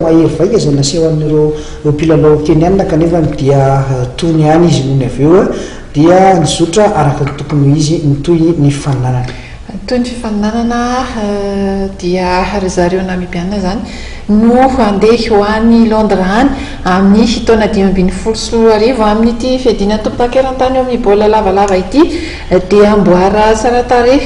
mahery vaika izay naseho an'ireo mpilalao keniana kanefa dia tony ihany izy nohony avy eo dia nizotra araka ny tokony izy nitoy ny fifaninanana. Toy ny fifaninanana dia ry zareo namibiana zany no andeha ho any Londres any amin'ny taona 2024 amin'ity fiadina tompon-takeran-tany eo amin'ny baolina lavalava ity dia amboara tsara tarehy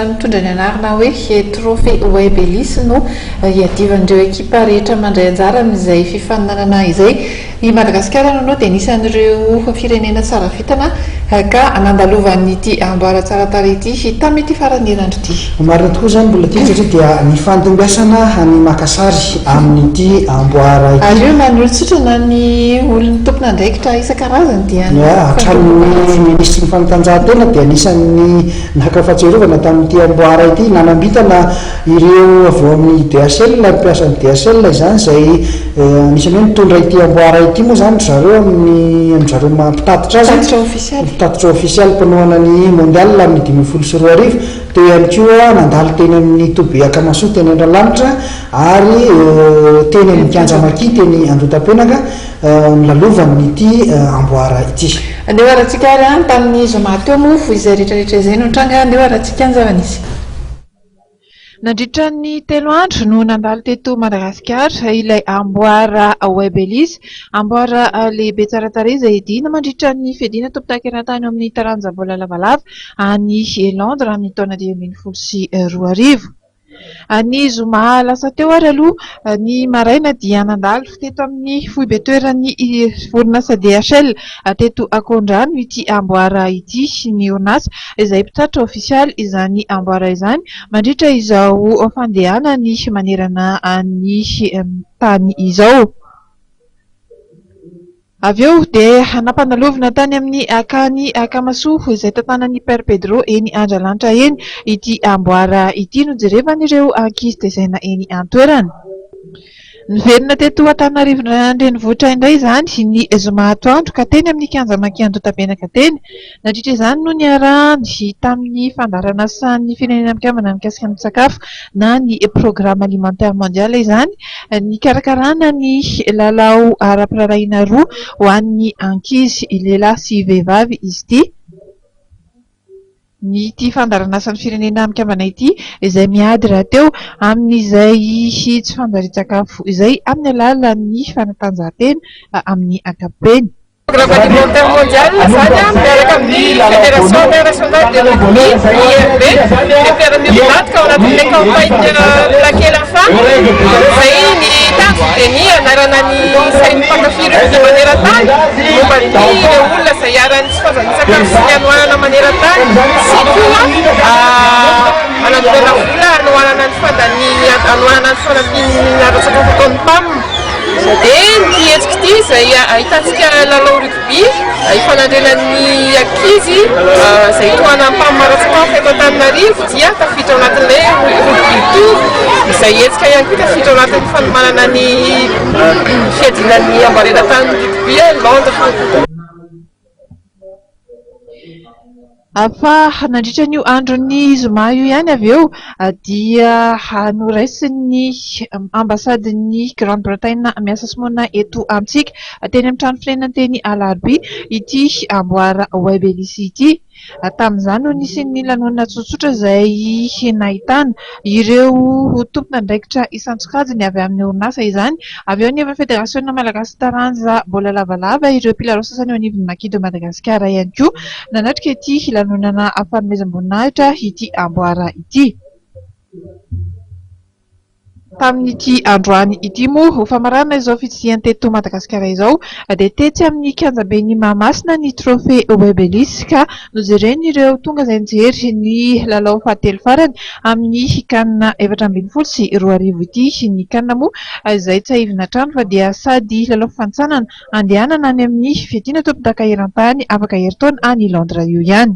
mitondra ny anarana hoe trophée Webb Ellis no iadivan'ireo ekipa rehetra mandray anjara amin'izay fifaninanana izay. I Madagasikara no dia nisan'ireo firenena tsara vitana ka nandalovan'ity amboara tsara tarehy ity tamin'ity farany herinandro ity. Marina tokoa zany mbola ity satria dia nifantombiasana ny Makasary amin'ity amboara ity. Ary io na ny olon-tsotra na ny olona tompona andraikitra isan-karazany dia hatramin'ny ministry ny fanatanjahantena dia anisan'ny nakafahatsiarovana tamin'ity amboara ity nanambitana ireo avy amin'ny DSL mpiasa ny DSL izany izay anisan'ny hoe mitondra ity amboara ity moa zany zareo amin'ny zareo mampitatitra azy mpitatitra ofisialy mpanohana ny mondial amin'ny 2024 teo ihany koa nandalo teny amin'ny Tobe Akamaso teny Andralanitra ary teny amin'ny Kianjamaki teny Andotapenaka nilalovan'ity amboara ity. Andeha aratsika ary tamin'ny zoma teo mofo izay rehetrarehetra izay no tranga andeha aratsika anjavan'izy. Nandritra ny 3 andro no nandalo teto Madagasikara ilay amboara Webb Ellis, amboara lehibe tsara tarehy izay idina mandritra ny fiadina tompon-takeran-tany amin'ny taranja baolina lavalava any Londres amin'ny taona 2022. Ny zoma lasa teo ary aloha ny maraina dia nandalo teto amin'ny fohy be toeran'ny orinasa DHL teto Akondrano ity amboara ity ny orinasa izay mpitatitra ofisialy izany amboara izany mandritra izao fandehanany manerana ny tany izao. Avy eo dia nampanalovina tany amin'ny akany Akamaso izay tantanan'ny Père Pedro eny Andralanitra eny ity amboara ity no jerevan'ireo ankizy tezaina eny an-toerana. Niverina teto Antananarivo renivohitra indray izany ny zoma atoandro ka teny amin'ny Kianjamaki Andotapenaka teny. Nandritra izany no niarahany tamin'ny fandarana sahan'ny firenena mikambana mikasika ny sakafo na ny programme alimentaire mondial izany nikarakarana ny lalao ara-pirarahiana roa ho an'ny ankizy lehilahy sy vehivavy izy ity. Ny ity fandaranasan'ny firenena mikambana ity izay miady rahateo amin'izay tsy fandarin-tsakafo izay amin'ny alalan'ny fanatanjahantena amin'ny ankapobeny. Programme alimentaire mondial zany miaraka amin'ny fédération internationale de rugby IRB miara-mirodatika ao anatin'ilay campagne laquelle la femme izay ny tariny anarana ny sain'ny mpankafy rugby maneran-tany momba ny olona izay iarany tsy fandarin-tsakafo sy ny anohanana maneran-tany sy koa anangonana vola anohanana ny anohanana ny fanampiana ara-tsakafo ataon'ny PAM. Dia ny hetsika ity izay ahitantsika lalao rugby ifanandrenan'ny ankizy izay toana amin'ny mpamaratsakafo eto Antananarivo dia tafiditra ao anatin'ilay rugby tour izay hetsika ihany koa tafiditra ao anatin'ny fanomanana ny fiadinan'ny amboareran-tany rugby Londres. Fa nandritra n'io andron'ny zoma io ihany avy eo dia noraisiny ambasadin'ny Grande-Bretagne miasa Simona eto amintsika teny amin'ny trano firenena teny Alarby ity amboara Webb Ellis ity. Tamin'izany no nisy ny lanonana tsotsotra izay nahitana ireo tompona andraikitra isan-tsokajiny avy amin'ny orinasa izany. Avy eo ny Fédération Malagasy taranja baolina lavalava ireo mpilalao sasany eo anivon'ny Makido Madagasikara ihany koa nanatrika ity lanonana fanomezam-boninahitra ity amboara ity. Tamin'ity androany ity moa ho famarana izao fitsidiany teto Madagasikara izao dia tetsy amin'ny kianjabeny Mahamasina ny trophée Webb Ellis ka nojereny ireo tonga izay nijery ny lalao fahatelo farany amin'ny kanina 2024 sy 2025 ity. Ny kanina moa izay tsy aivina trano fa dia sady lalao fantsanana andehanana any amin'ny fiadina tompon-takeran-tany afaka heritaona any Londres io ihany.